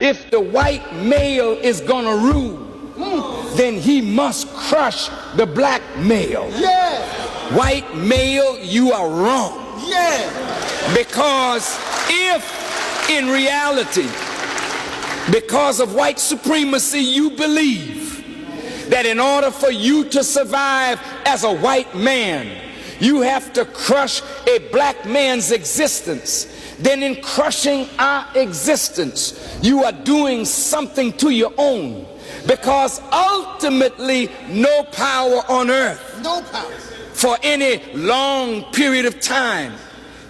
If the white male is gonna rule, then he must crush the black male. Yeah. White male, you are wrong. Yeah. Because if in reality, because of white supremacy, you believe that in order for you to survive as a white man, you have to crush a black man's existence, then in crushing our existence, you are doing something to your own. Because ultimately, no power on earth for any long period of time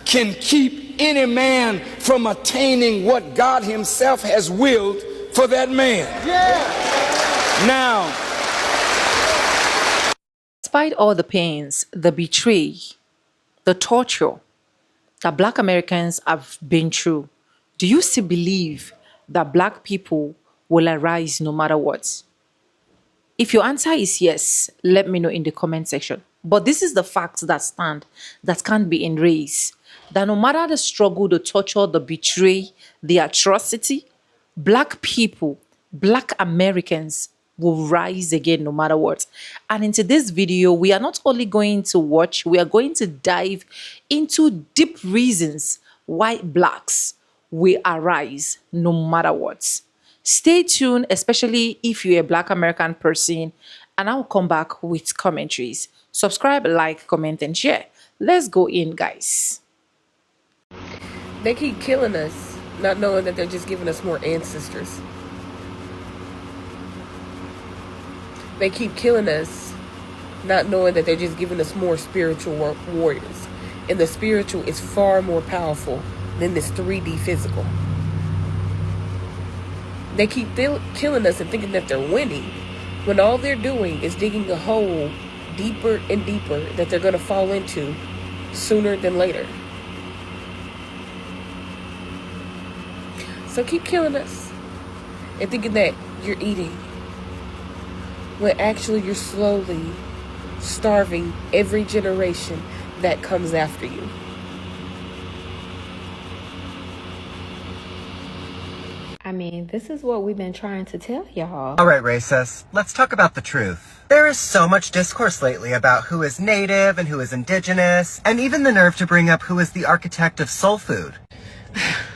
can keep any man from attaining what God himself has willed for that man. Yeah. Now, despite all the pains, the betrayal, the torture that Black Americans have been through, do you still believe that Black people will arise no matter what? If your answer is yes, let me know in the comment section. But this is the facts that stand, that can't be erased. That no matter the struggle, the torture, the betray, the atrocity, Black people, Black Americans will rise again no matter what. And into this video, we are not only going to watch, we are going to dive into deep reasons why Blacks will arise no matter what. Stay tuned, especially if you're a Black American person, and I'll come back with commentaries. Subscribe, like, comment, and share. Let's go in, guys. They keep killing us, not knowing that they're just giving us more ancestors. They keep killing us, not knowing that they're just giving us more spiritual warriors. And the spiritual is far more powerful than this 3D physical. They keep killing us and thinking that they're winning, when all they're doing is digging a hole deeper and deeper that they're going to fall into sooner than later. So keep killing us and thinking that you're eating, when actually you're slowly starving every generation that comes after you. I mean, this is what we've been trying to tell y'all. All right, racists, let's talk about the truth. There is so much discourse lately about who is native and who is indigenous, and even the nerve to bring up who is the architect of soul food.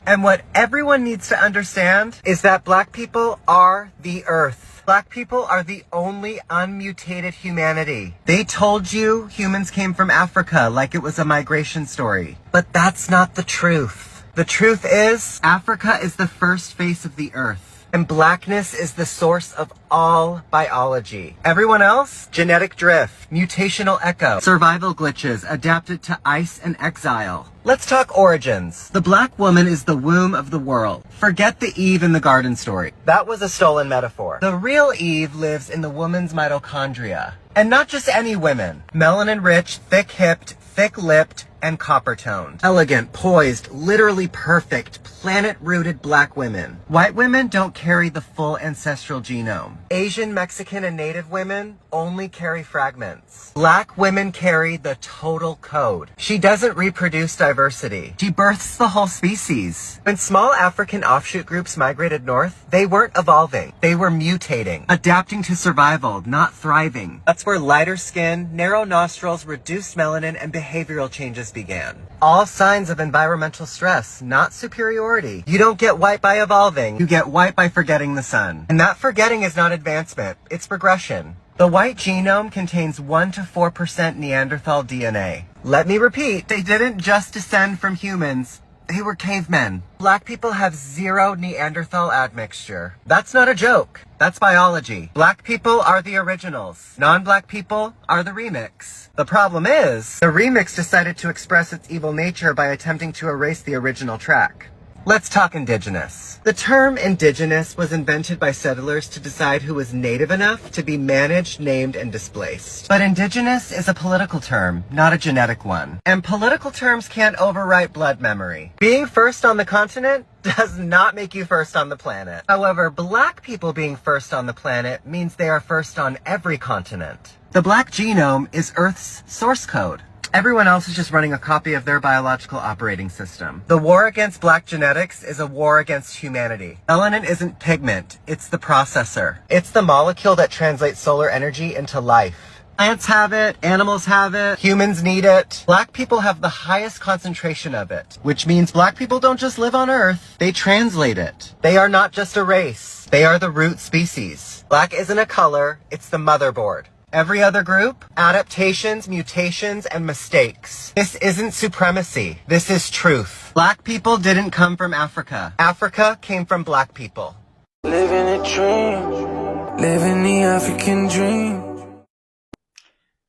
And what everyone needs to understand is that Black people are the earth. Black people are the only unmutated humanity. They told you humans came from Africa like it was a migration story. But that's not the truth. The truth is, Africa is the first face of the earth, and blackness is the source of all biology. Everyone else? Genetic drift, mutational echo, survival glitches adapted to ice and exile. Let's talk origins. The black woman is the womb of the world. Forget the Eve in the garden story. That was a stolen metaphor. The real Eve lives in the woman's mitochondria. And not just any women. Melanin-rich, thick-hipped, thick-lipped, and copper-toned. Elegant, poised, literally perfect, planet-rooted Black women. White women don't carry the full ancestral genome. Asian, Mexican, and Native women only carry fragments. Black women carry the total code. She doesn't reproduce diversity. She births the whole species. When small African offshoot groups migrated north, they weren't evolving. They were mutating, adapting to survival, not thriving. That's where lighter skin, narrow nostrils, reduced melanin, and behavioral changes began. All signs of environmental stress, not superiority. You don't get white by evolving. You get white by forgetting the sun. And that forgetting is not advancement. It's progression. The white genome contains 1 to 4% Neanderthal DNA. Let me repeat, they didn't just descend from humans. They were cavemen. Black people have 0 Neanderthal admixture. That's not a joke. That's biology. Black people are the originals. Non-black people are the remix. The problem is, the remix decided to express its evil nature by attempting to erase the original track. Let's talk indigenous. The term indigenous was invented by settlers to decide who was native enough to be managed, named, and displaced. But indigenous is a political term, not a genetic one. And political terms can't overwrite blood memory. Being first on the continent does not make you first on the planet. However, Black people being first on the planet means they are first on every continent. The Black genome is Earth's source code. Everyone else is just running a copy of their biological operating system. The war against black genetics is a war against humanity. Melanin isn't pigment, it's the processor. It's the molecule that translates solar energy into life. Plants have it, animals have it, humans need it. Black people have the highest concentration of it, which means black people don't just live on Earth, they translate it. They are not just a race, they are the root species. Black isn't a color, it's the motherboard. Every other group, adaptations, mutations, and mistakes. This isn't supremacy, this is truth. Black people didn't come from Africa. Africa came from black people. Living a dream, living the African dream.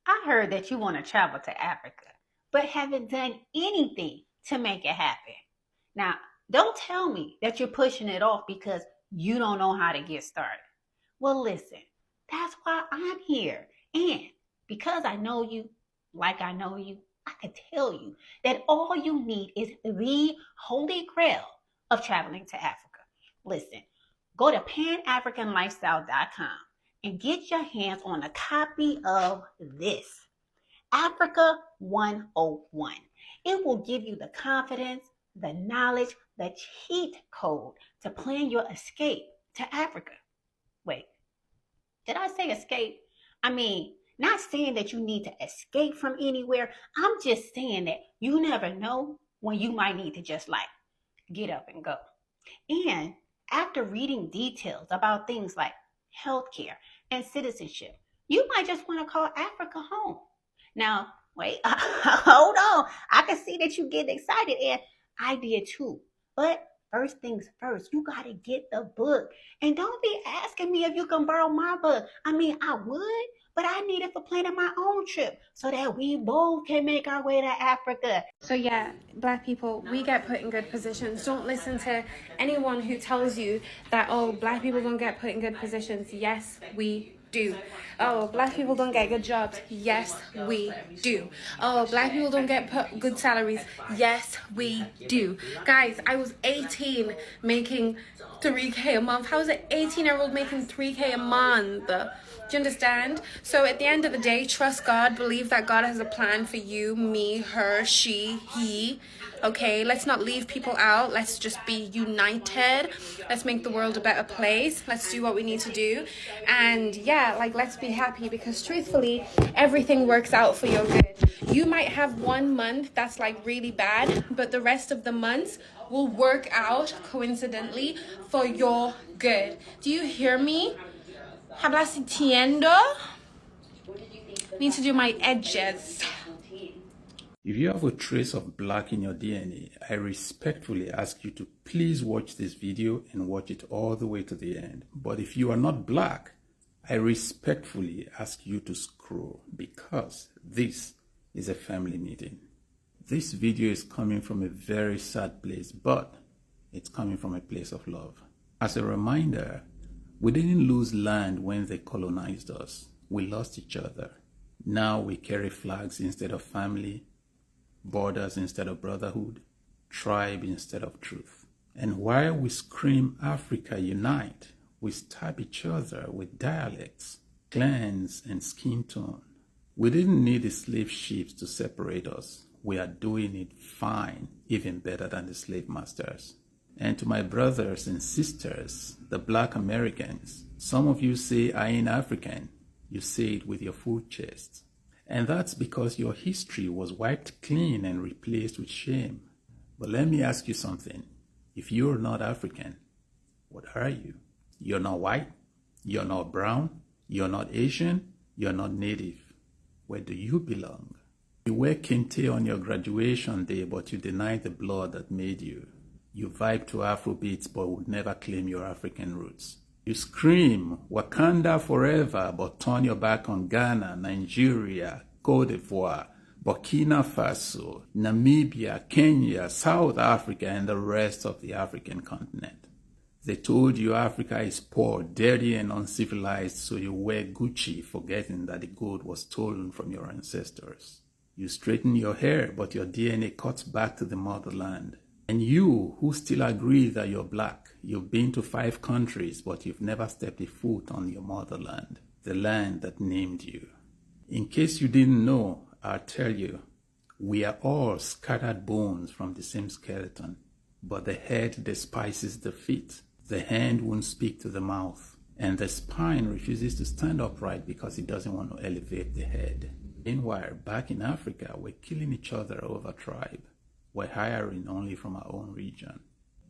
I heard that you want to travel to Africa, but haven't done anything to make it happen. Now, don't tell me that you're pushing it off because you don't know how to get started. Well, listen, that's why I'm here. And because I know you, like I know you, I can tell you that all you need is the holy grail of traveling to Africa. Listen, go to panafricanlifestyle.com and get your hands on a copy of this, Africa 101. It will give you the confidence, the knowledge, the cheat code to plan your escape to Africa. Wait, did I say escape? I mean, not saying that you need to escape from anywhere. I'm just saying that you never know when you might need to just like get up and go. And after reading details about things like healthcare and citizenship, you might just want to call Africa home. Now, wait, hold on. I can see that you get excited, and I did too. But first things first, you got to get the book. And don't be asking me if you can borrow my book. I mean, I would, but I need it for planning my own trip so that we both can make our way to Africa. So yeah, black people, we get put in good positions. Don't listen to anyone who tells you that, oh, black people don't get put in good positions. Yes, we do. Oh, black people don't get good jobs. Yes, we do. Oh, black people don't get good salaries. Yes, we do. Guys, I was 18 making 3K a month. How is an 18-year-old making 3K a month? Do you understand? So at the end of the day, trust God, believe that God has a plan for you, me, her, she, he. Okay, let's not leave people out. Let's just be united. Let's make the world a better place. Let's do what we need to do. And yeah, like, let's be happy, because truthfully, everything works out for your good. You might have 1 month that's like really bad, but the rest of the months will work out coincidentally for your good. Do you hear me? Hablas entiendo? Need to do my edges. If you have a trace of black in your DNA, I respectfully ask you to please watch this video and watch it all the way to the end. But if you are not black, I respectfully ask you to scroll, because this is a family meeting. This video is coming from a very sad place, but it's coming from a place of love. As a reminder, we didn't lose land when they colonized us. We lost each other. Now we carry flags instead of family, borders instead of brotherhood, tribe instead of truth. And while we scream Africa unite, we stab each other with dialects, clans, and skin tone. We didn't need the slave ships to separate us. We are doing it fine, even better than the slave masters. And to my brothers and sisters, the black Americans, some of you say I ain't African. You say it with your full chest. And that's because your history was wiped clean and replaced with shame. But let me ask you something. If you're not African, what are you? You're not white, you're not brown, you're not Asian, you're not native. Where do you belong? You wear kente on your graduation day, but you deny the blood that made you. You vibe to Afrobeats, but would never claim your African roots. You scream Wakanda forever, but turn your back on Ghana, Nigeria, Cote d'Ivoire, Burkina Faso, Namibia, Kenya, South Africa, and the rest of the African continent. They told you Africa is poor, dirty, and uncivilized, so you wear Gucci, forgetting that the gold was stolen from your ancestors. You straighten your hair, but your DNA cuts back to the motherland. And you, who still agree that you're black, you've been to 5 countries, but you've never stepped a foot on your motherland, the land that named you. In case you didn't know, I'll tell you, We are all scattered bones from the same skeleton, but the head despises the feet. The hand won't speak to the mouth, and the spine refuses to stand upright because it doesn't want to elevate the head. Meanwhile, back in Africa, we're killing each other over tribe. We're hiring only from our own region.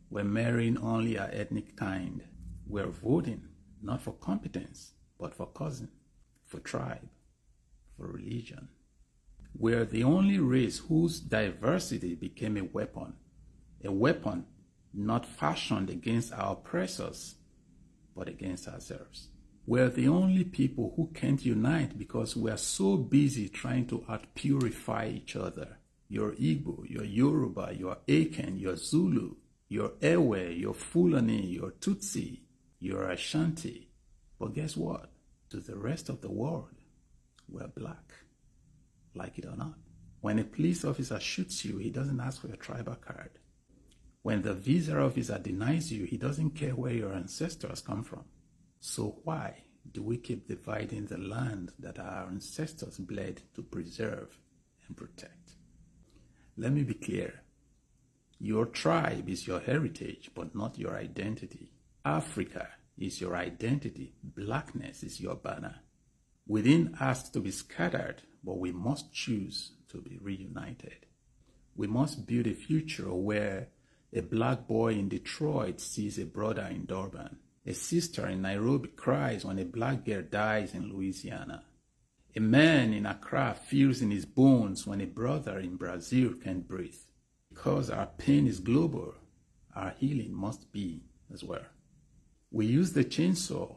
We're marrying only our ethnic kind. We're voting not for competence, but for cousin, for tribe, for religion. We're the only race whose diversity became a weapon not fashioned against our oppressors, but against ourselves. We're the only people who can't unite because we're so busy trying to out-purify each other. You're Igbo, you're Yoruba, you're Akan, you're Zulu, you're Ewe, you're Fulani, you're Tutsi, you're Ashanti. But guess what? To the rest of the world, we're black. Like it or not. When a police officer shoots you, he doesn't ask for your tribal card. When the visa officer denies you, he doesn't care where your ancestors come from. So why do we keep dividing the land that our ancestors bled to preserve and protect? Let me be clear. Your tribe is your heritage, but not your identity. Africa is your identity. Blackness is your banner. We didn't ask to be scattered, but we must choose to be reunited. We must build a future where a black boy in Detroit sees a brother in Durban. A sister in Nairobi cries when a black girl dies in Louisiana. A man in Accra feels in his bones when a brother in Brazil can't breathe. Because our pain is global, our healing must be as well. We use the chainsaw,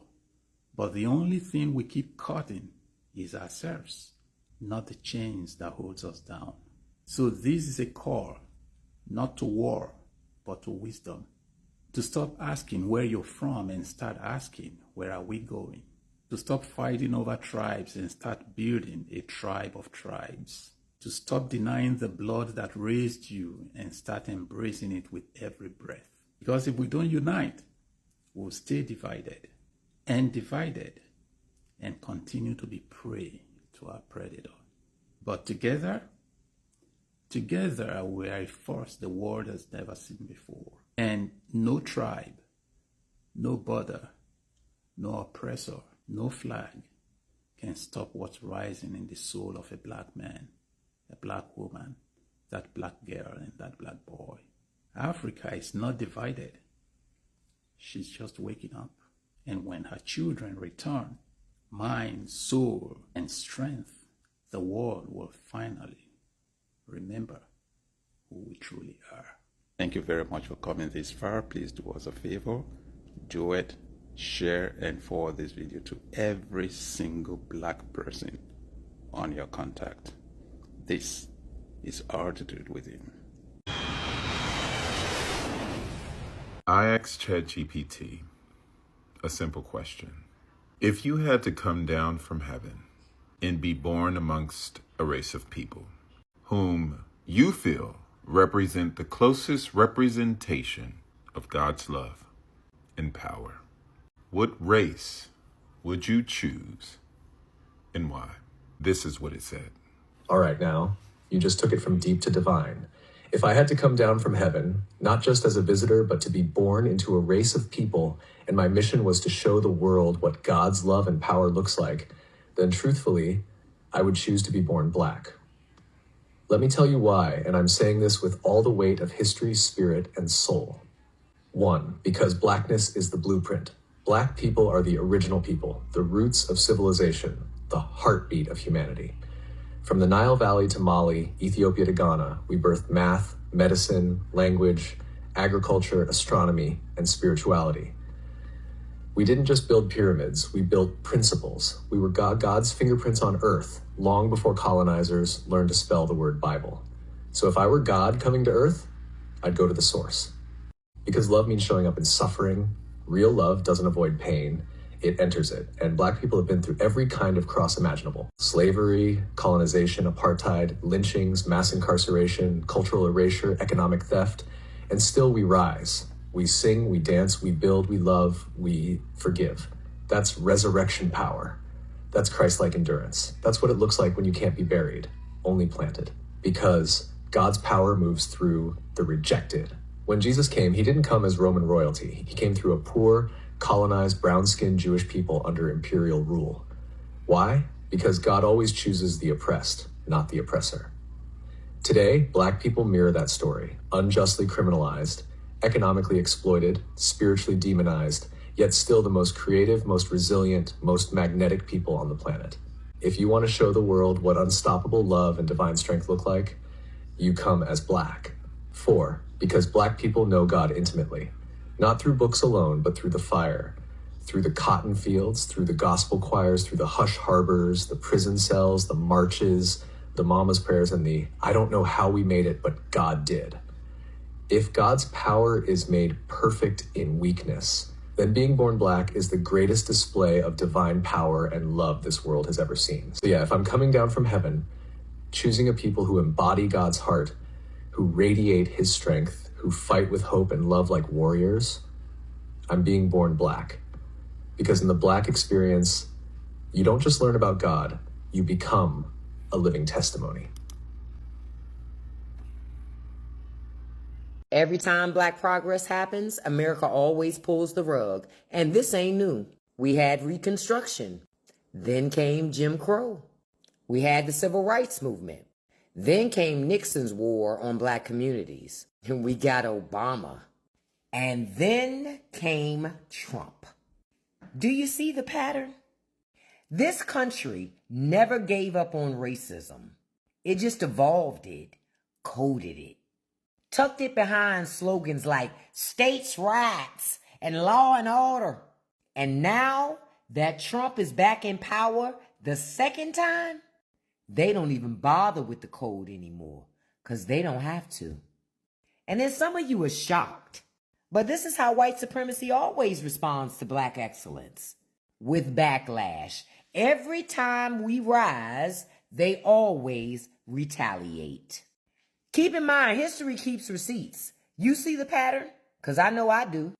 but the only thing we keep cutting is ourselves, not the chains that holds us down. So this is a call, not to war, but to wisdom. To stop asking where you're from and start asking, where are we going? To stop fighting over tribes and start building a tribe of tribes. To stop denying the blood that raised you and start embracing it with every breath. Because if we don't unite, we'll stay divided and continue to be prey to our predator. But together we are a force the world has never seen before. And no tribe, no border, no oppressor, no flag can stop what's rising in the soul of a black man, a black woman, that black girl and that black boy. Africa is not divided. She's just waking up. And when her children return, mind, soul, and strength, the world will finally remember who we truly are. Thank you very much for coming this far. Please do us a favor, do it, share, and forward this video to every single black person on your contact. This is Altitude Within. I asked ChatGPT a simple question. If you had to come down from heaven and be born amongst a race of people whom you feel represent the closest representation of God's love and power, what race would you choose and why? This is what it said. All right, now, you just took it from deep to divine. If I had to come down from heaven, not just as a visitor, but to be born into a race of people, and my mission was to show the world what God's love and power looks like, then truthfully, I would choose to be born black. Let me tell you why, and I'm saying this with all the weight of history, spirit, and soul. 1, because blackness is the blueprint. Black people are the original people, the roots of civilization, the heartbeat of humanity. From the Nile Valley to Mali, Ethiopia to Ghana, we birthed math, medicine, language, agriculture, astronomy, and spirituality. We didn't just build pyramids, we built principles. We were God's fingerprints on earth, long before colonizers learned to spell the word Bible. So if I were God coming to earth, I'd go to the source. Because love means showing up in suffering. Real love doesn't avoid pain, it enters it. And black people have been through every kind of cross imaginable. Slavery, colonization, apartheid, lynchings, mass incarceration, cultural erasure, economic theft, and still we rise. We sing, we dance, we build, we love, we forgive. That's resurrection power. That's Christ-like endurance. That's what it looks like when you can't be buried, only planted. because God's power moves through the rejected. When Jesus came, he didn't come as Roman royalty. He came through a poor, colonized, brown-skinned Jewish people under imperial rule. Why? Because God always chooses the oppressed, not the oppressor. Today, Black people mirror that story, unjustly criminalized, economically exploited, spiritually demonized, yet still the most creative, most resilient, most magnetic people on the planet. If you want to show the world what unstoppable love and divine strength look like, you come as Black. 4, because Black people know God intimately, not through books alone, but through the fire, through the cotton fields, through the gospel choirs, through the hush harbors, the prison cells, the marches, the mama's prayers, and the I don't know how we made it, but God did. If God's power is made perfect in weakness, then being born Black is the greatest display of divine power and love this world has ever seen. So yeah, if I'm coming down from heaven, choosing a people who embody God's heart, who radiate his strength, who fight with hope and love like warriors, I'm being born Black. Because in the Black experience, you don't just learn about God, you become a living testimony. Every time Black progress happens, America always pulls the rug. And this ain't new. We had Reconstruction. Then came Jim Crow. We had the Civil Rights Movement. Then came Nixon's war on Black communities. And we got Obama. And then came Trump. Do you see the pattern? This country never gave up on racism. It just evolved it, coded it, tucked it behind slogans like states' rights and law and order. And now that Trump is back in power the second time, they don't even bother with the code anymore because they don't have to. And then some of you are shocked. But this is how white supremacy always responds to Black excellence, with backlash. Every time we rise, they always retaliate. Keep in mind, history keeps receipts. You see the pattern? Because I know I do.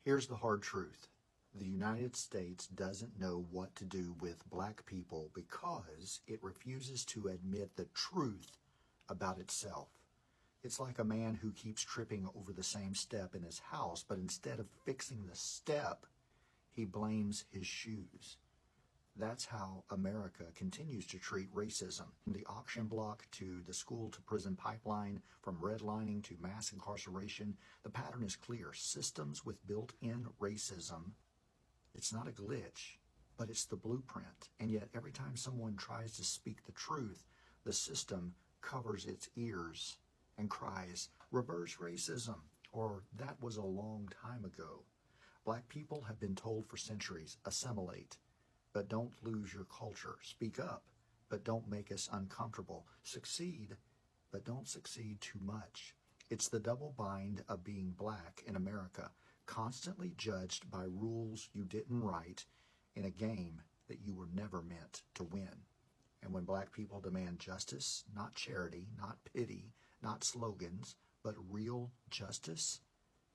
Here's the hard truth. The United States doesn't know what to do with Black people because it refuses to admit the truth about itself. It's like a man who keeps tripping over the same step in his house, but instead of fixing the step, he blames his shoes. That's how America continues to treat racism. From the auction block to the school-to-prison pipeline, from redlining to mass incarceration, the pattern is clear. Systems with built-in racism, it's not a glitch, but it's the blueprint. And yet every time someone tries to speak the truth, the system covers its ears and cries, reverse racism, or that was a long time ago. Black people have been told for centuries, assimilate, but don't lose your culture. Speak up, but don't make us uncomfortable. Succeed, but don't succeed too much. It's the double bind of being Black in America, constantly judged by rules you didn't write in a game that you were never meant to win. And when Black people demand justice, not charity, not pity, not slogans, but real justice,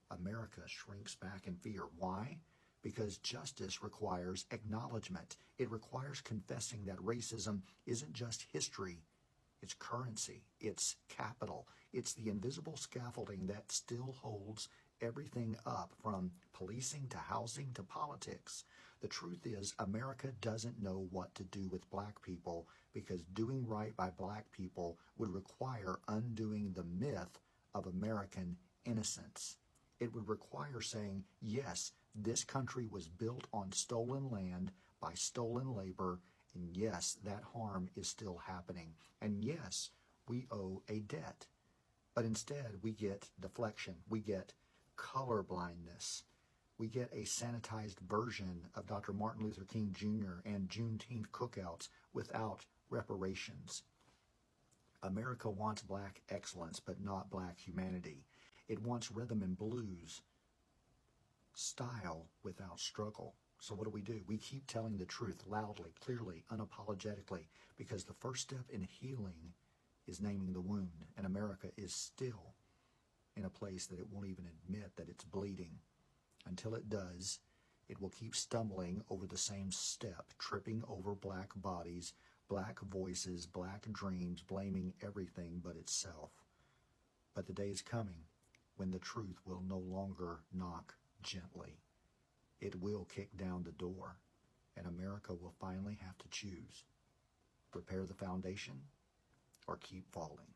America shrinks back in fear. Why? Because justice requires acknowledgement. It requires confessing that racism isn't just history, it's currency, it's capital, it's the invisible scaffolding that still holds everything up, from policing to housing to politics. The truth is, America doesn't know what to do with Black people because doing right by Black people would require undoing the myth of American innocence. It would require saying, yes, this country was built on stolen land by stolen labor, and yes, that harm is still happening, and yes, we owe a debt. But instead, we get deflection, we get color blindness, we get a sanitized version of Dr. Martin Luther King Jr. and Juneteenth cookouts without reparations. America wants Black excellence, but not Black humanity. It wants rhythm and blues, style without struggle. So what do? We keep telling the truth loudly, clearly, unapologetically, because the first step in healing is naming the wound, and America is still in a place that it won't even admit that it's bleeding. Until it does, it will keep stumbling over the same step, tripping over Black bodies, black voices, black dreams, blaming everything but itself. But the day is coming when the truth will no longer knock gently. It will kick down the door, and America will finally have to choose: repair the foundation or keep falling.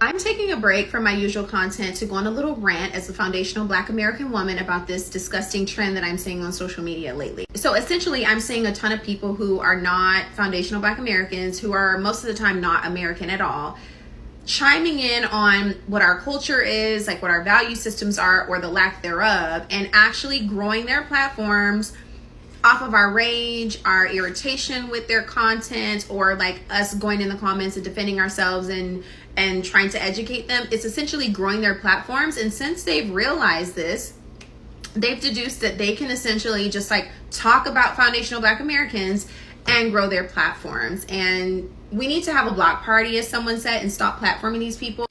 I'm taking a break from my usual content to go on a little rant as a foundational Black American woman about this disgusting trend that I'm seeing on social media lately. So essentially, I'm seeing a ton of people who are not foundational Black Americans, who are most of the time not American at all, chiming in on what our culture is, like what our value systems are, or the lack thereof, and actually growing their platforms off of our rage, our irritation with their content, or like us going in the comments and defending ourselves and trying to educate them. It's essentially growing their platforms. And since they've realized this, they've deduced that they can essentially just like talk about foundational Black Americans and grow their platforms. And we need to have a block party, as someone said, and stop platforming these people.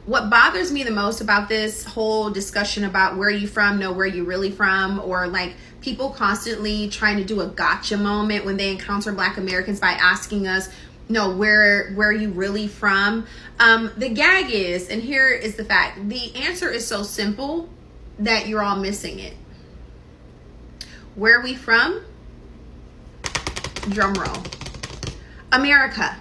What bothers me the most about this whole discussion about where you from, know where you really from, or like people constantly trying to do a gotcha moment when they encounter Black Americans by asking us, no, where are you really from? The gag is, and here is the fact, the answer is so simple that you're all missing it. Where are we from? Drum roll. America.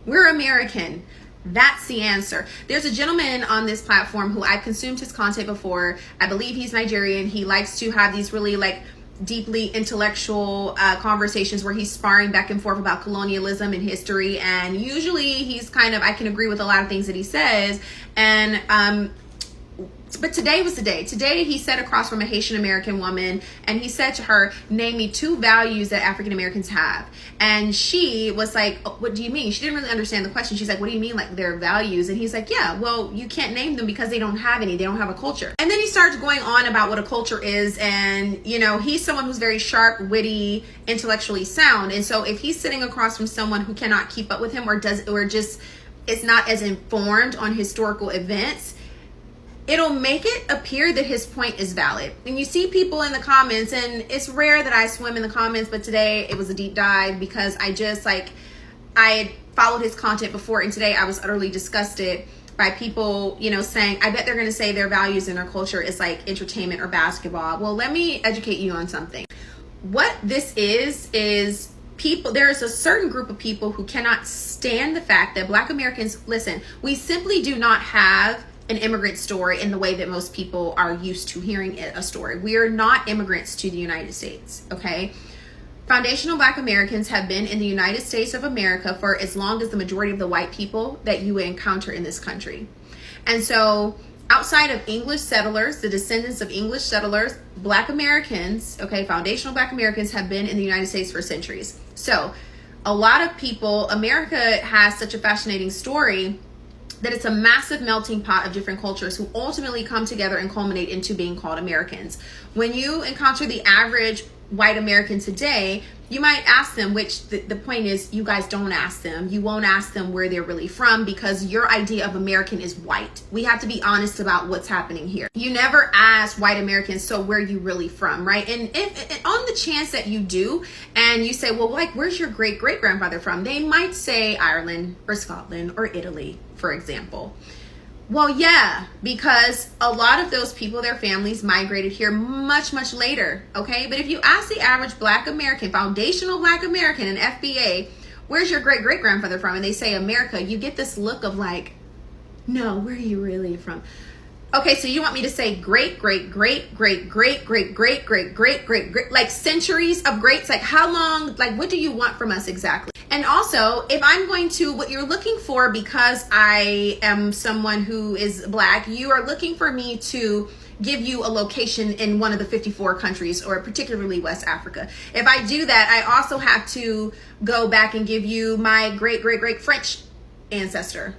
We're American. That's the answer. There's a gentleman on this platform who I've consumed his content before. I believe he's Nigerian. He likes to have these really like deeply intellectual conversations where he's sparring back and forth about colonialism and history. And usually he's kind of, I can agree with a lot of things that he says. And but today was the day. Today he sat across from a Haitian American woman and he said to her, name me 2 values that African Americans have. And she was like, oh, what do you mean? She didn't really understand the question. She's like, what do you mean, like their values? And he's like, yeah, well, you can't name them because they don't have any. They don't have a culture. And then he starts going on about what a culture is. And, you know, he's someone who's very sharp, witty, intellectually sound. And so if he's sitting across from someone who cannot keep up with him or just is not as informed on historical events, it'll make it appear that his point is valid. And you see people in the comments, and it's rare that I swim in the comments, but today it was a deep dive because I had followed his content before, and today I was utterly disgusted by people, you know, saying, I bet they're going to say their values and their culture is like entertainment or basketball. Well, let me educate you on something. What this is people, there is a certain group of people who cannot stand the fact that Black Americans, listen, we simply do not have an immigrant story in the way that most people are used to hearing a story. We are not immigrants to the United States, okay? Foundational Black Americans have been in the United States of America for as long as the majority of the white people that you encounter in this country. And so outside of English settlers, the descendants of English settlers, Black Americans, okay, foundational Black Americans have been in the United States for centuries. So a lot of people, America has such a fascinating story that it's a massive melting pot of different cultures who ultimately come together and culminate into being called Americans. When you encounter the average white American today, you might ask them, which the point is, you guys don't ask them. You won't ask them where they're really from because your idea of American is white. We have to be honest about what's happening here. You never ask white Americans, so where are you really from, right? And if on the chance that you do, and you say, well, like, where's your great-great-grandfather from? They might say Ireland or Scotland or Italy, for example. Well, yeah, because a lot of those people, their families migrated here much, much later, okay? But if you ask the average Black American, foundational Black American, an FBA, where's your great-great-grandfather from? And they say America, you get this look of like, no, where are you really from? Okay, so you want me to say great, great, great, great, great, great, great, great, great, great, great, like centuries of greats? Like how long, like what do you want from us exactly? And also, if I'm going to, what you're looking for, because I am someone who is Black, you are looking for me to give you a location in one of the 54 countries, or particularly West Africa. If I do that, I also have to go back and give you my great, great, great French ancestor,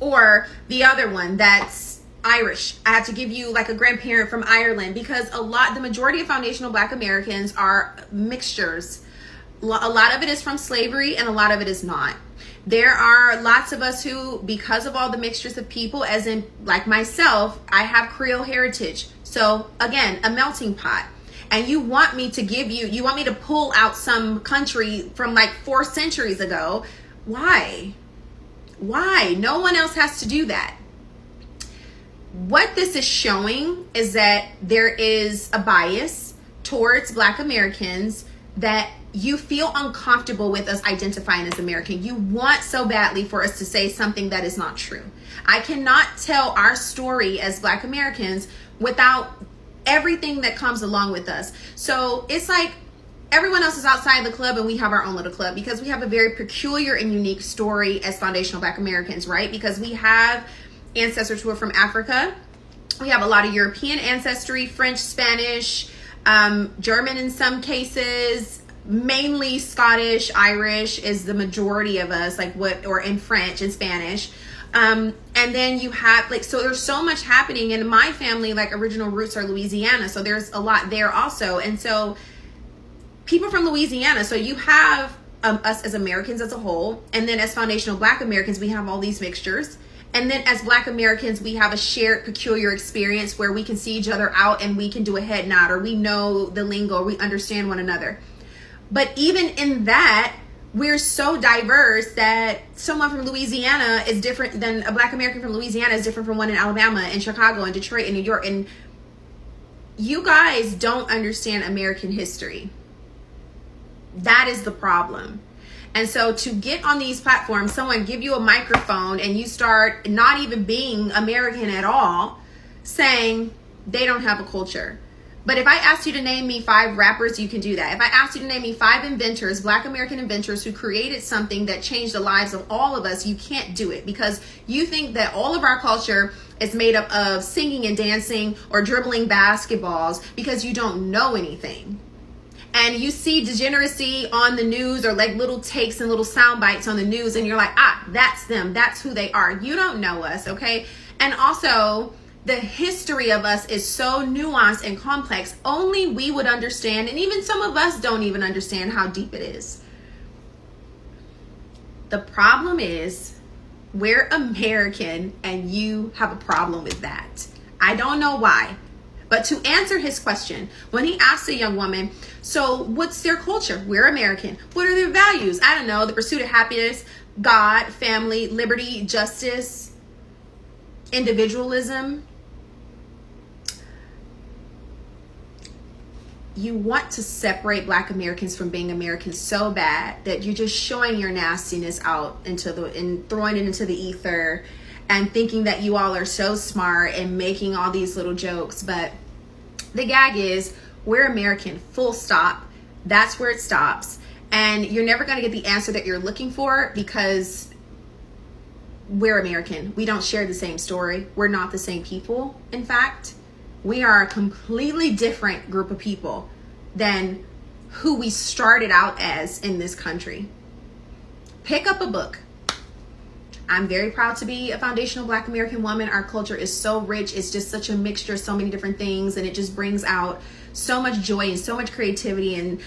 or the other one that's Irish. I have to give you like a grandparent from Ireland, because the majority of foundational Black Americans are mixtures. A lot of it is from slavery and a lot of it is not. There are lots of us who, because of all the mixtures of people, as in like myself, I have Creole heritage. So again, a melting pot. and you want me to give you want me to pull out some country from like 4 centuries ago. Why? No one else has to do that. What this is showing is that there is a bias towards Black Americans, that you feel uncomfortable with us identifying as American. You want so badly for us to say something that is not true. I cannot tell our story as Black Americans without everything that comes along with us. So it's like everyone else is outside the club and we have our own little club, because we have a very peculiar and unique story as foundational Black Americans, right? Because we have ancestors who are from Africa. We have a lot of European ancestry, French, Spanish, German in some cases, mainly Scottish, Irish is the majority of us, or in French and Spanish. And then you have so there's so much happening in my family, original roots are Louisiana. So there's a lot there also. And so people from Louisiana, so you have us as Americans as a whole. And then as foundational Black Americans, we have all these mixtures. And then as Black Americans, we have a shared peculiar experience where we can see each other out and we can do a head nod, or we know the lingo, or we understand one another. But even in that, we're so diverse that someone from Louisiana is different than a Black American from Louisiana is different from one in Alabama and Chicago and Detroit and New York. And you guys don't understand American history. That is the problem. And so to get on these platforms, someone give you a microphone and you start not even being American at all, saying they don't have a culture. But if I asked you to name me 5 rappers, you can do that. If I asked you to name me 5 inventors, Black American inventors who created something that changed the lives of all of us, you can't do it, because you think that all of our culture is made up of singing and dancing or dribbling basketballs because you don't know anything. And you see degeneracy on the news, or little takes and little sound bites on the news, and you're like, that's them, that's who they are. You don't know us, okay? And also, the history of us is so nuanced and complex, only we would understand, and even some of us don't even understand how deep it is. The problem is, we're American, and you have a problem with that. I don't know why. But to answer his question, when he asked a young woman, so what's their culture? We're American. What are their values? I don't know, the pursuit of happiness, God, family, liberty, justice, individualism. You want to separate Black Americans from being Americans so bad that you're just showing your nastiness out and throwing it into the ether, and thinking that you all are so smart and making all these little jokes. But the gag is, we're American, full stop. That's where it stops. And you're never going to get the answer that you're looking for, because we're American. We don't share the same story. We're not the same people. In fact, we are a completely different group of people than who we started out as in this country. Pick up a book. I'm very proud to be a foundational Black American woman. Our culture is so rich. It's just such a mixture of so many different things, and it just brings out so much joy and so much creativity. And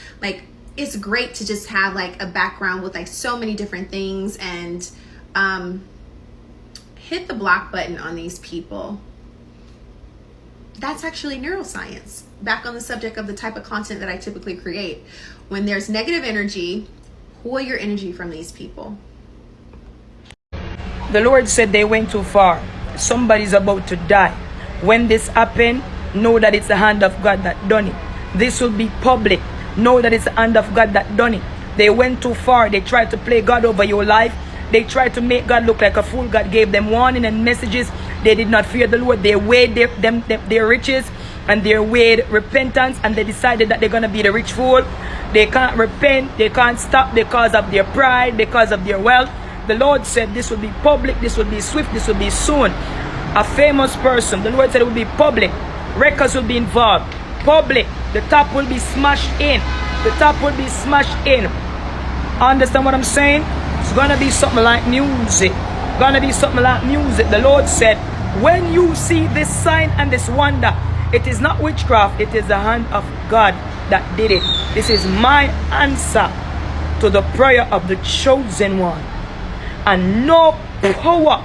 it's great to just have a background with so many different things, and hit the block button on these people. That's actually neuroscience. Back on the subject of the type of content that I typically create. When there's negative energy, pull your energy from these people. The Lord said they went too far. Somebody's about to die. When this happened, know that it's the hand of God that done it. This will be public. Know that it's the hand of God that done it. They went too far. They tried to play God over your life. They tried to make God look like a fool. God gave them warning and messages. They did not fear the Lord. They weighed their riches, and they weighed repentance, and they decided that they're going to be the rich fool. They can't repent. They can't stop because of their pride, because of their wealth. The Lord said this will be public, this will be swift, this will be soon. A famous person, the Lord said it will be public. Records will be involved. Public. The top will be smashed in. The top will be smashed in. Understand what I'm saying? It's going to be something like music. Going to be something like music. The Lord said, when you see this sign and this wonder, it is not witchcraft, it is the hand of God that did it. This is my answer to the prayer of the chosen one. And no power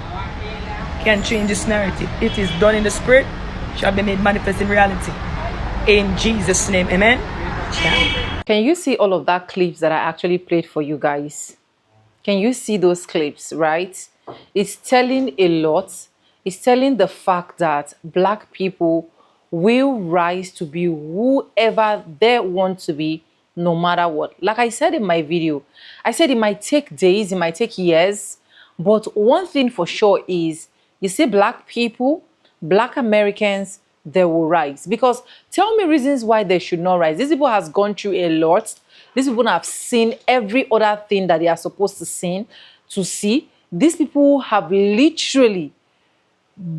can change this narrative. It is done in the spirit, shall be made manifest in reality. in Jesus' name. Amen. Yeah. Can you see all of that clips that I actually played for you guys? Can you see those clips, right? It's telling a lot. It's telling the fact that black people will rise to be whoever they want to be, no matter what. Like I said in my video, I said it might take days, it might take years, but one thing for sure is, you see black people, black Americans, they will rise. Because tell me reasons why they should not rise. These people has gone through a lot. These people have seen every other thing that they are supposed to see. These people have literally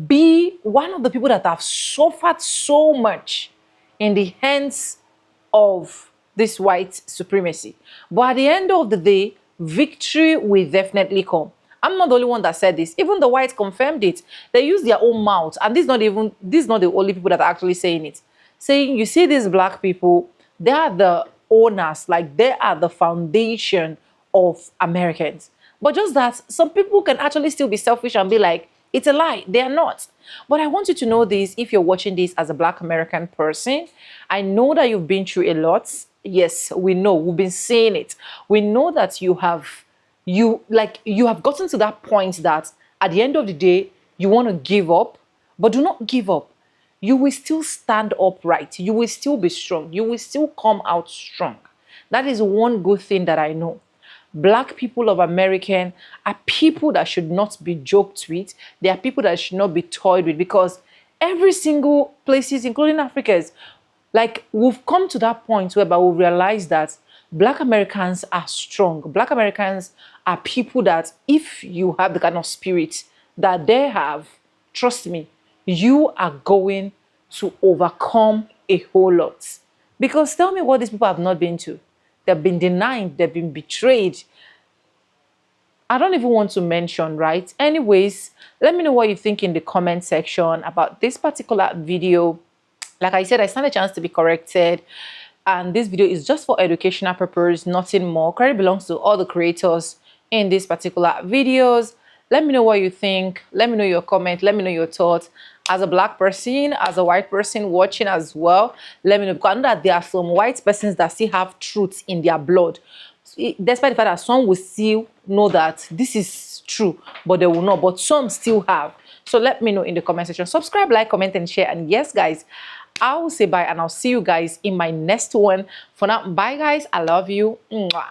be one of the people that have suffered so much in the hands of this white supremacy. But at the end of the day, victory will definitely come. I'm not the only one that said this. Even the whites confirmed it. They use their own mouth. And this is not the only people that are actually saying it. Saying, you see these black people, they are the owners, like they are the foundation of Americans. But just that some people can actually still be selfish and be like, it's a lie. They are not. But I want you to know this, if you're watching this as a black American person, I know that you've been through a lot. Yes, we know. We've been saying it. We know that you have gotten to that point that at the end of the day, you want to give up, but do not give up. You will still stand upright. You will still be strong. You will still come out strong. That is one good thing that I know. Black people of America are people that should not be joked with. They are people that should not be toyed with, because every single places, including Africa's, like we've come to that point whereby we realize that black Americans are strong. Black Americans are people that if you have the kind of spirit that they have, trust me, you are going to overcome a whole lot. Because tell me what these people have not been to. They've been denied, they've been betrayed. I don't even want to mention, right? Anyways, let me know what you think in the comment section about this particular video. Like I said, I stand a chance to be corrected. And this video is just for educational purpose, nothing more. Credit belongs to all the creators in these particular videos. Let me know what you think. Let me know your comment. Let me know your thoughts. As a black person, as a white person watching as well, let me know. Because I know that there are some white persons that still have truth in their blood. Despite the fact that some will still know that this is true, but they will not. But some still have. So let me know in the comment section. Subscribe, like, comment, and share. And yes, guys, I will say bye, and I'll see you guys in my next one. For now, bye, guys. I love you. Mwah.